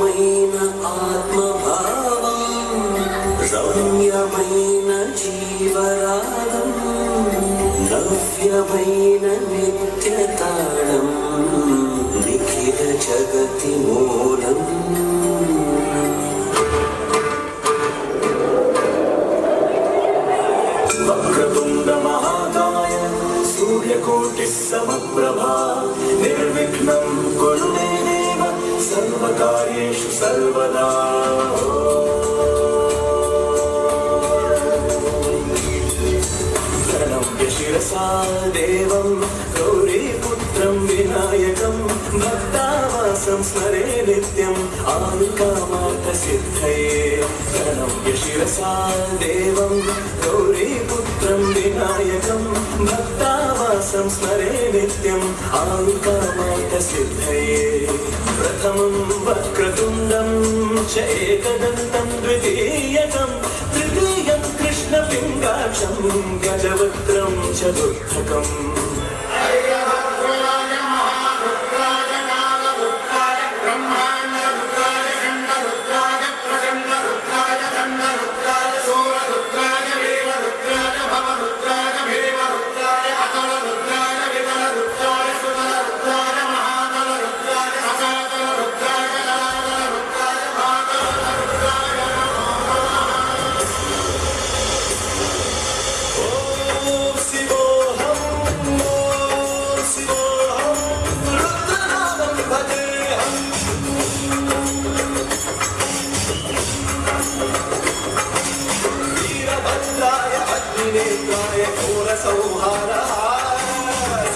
సౌమ్యమైన ఆత్మభావం రమ్యమైన జీవరాగం నవ్యమైన నిత్యతాళం నిఖిల జగతి మూలం వక్రతుండ మహాకాయ సూర్యకోటి సమప్రభా నిర్విఘ్నం కురు మే దేవ సర్వకార్యేషు సర్వదా ప్రణమ్య శిరసా దేవం గౌరీపుత్రం వినాయకం భక్తావాసం స్మరే నిత్యం ఆనుకామార్థ సిద్ధయే ప్రణమ్య శిరసా దేవం గౌరీపుత్రం వినాయకం భక్తావాసం స్మరే నిత్యం ఆనుకామార్థ సిద్ధయే ప్రథమం వక్రతుండం చ ఏకదంతం ద్వితీయకం తృతీయం కృష్ణపింగాక్షం గజవక్త్రం చతుర్థకం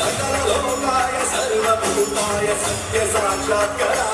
सकललोकाय सर्वभूताय सत्य साक्षात्कारा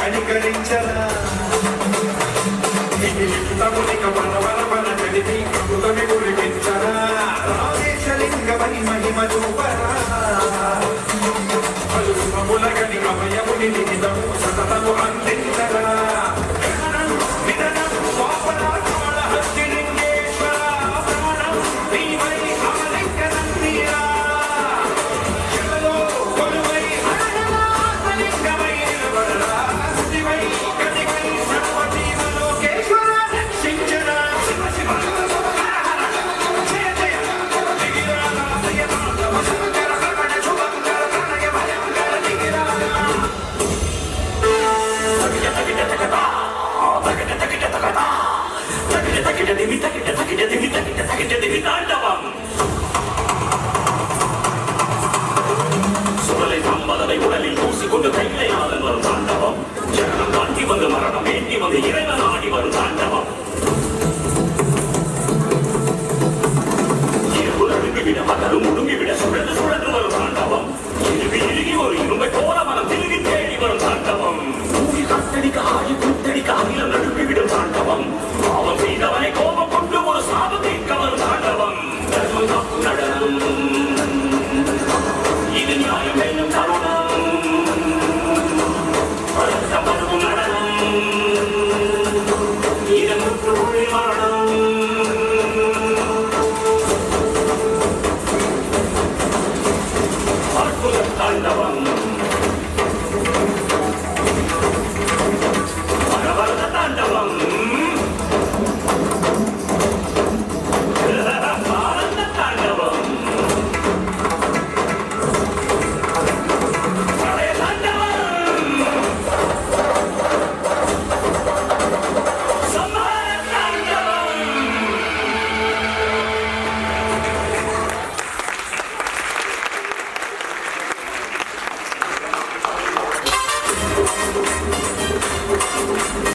కనికరించరా తమునిక వరవర కలిపి కృతమి గురిపించరా రాజేశలింగమై మహిమ చూపరా పలుమముల గని కమయముని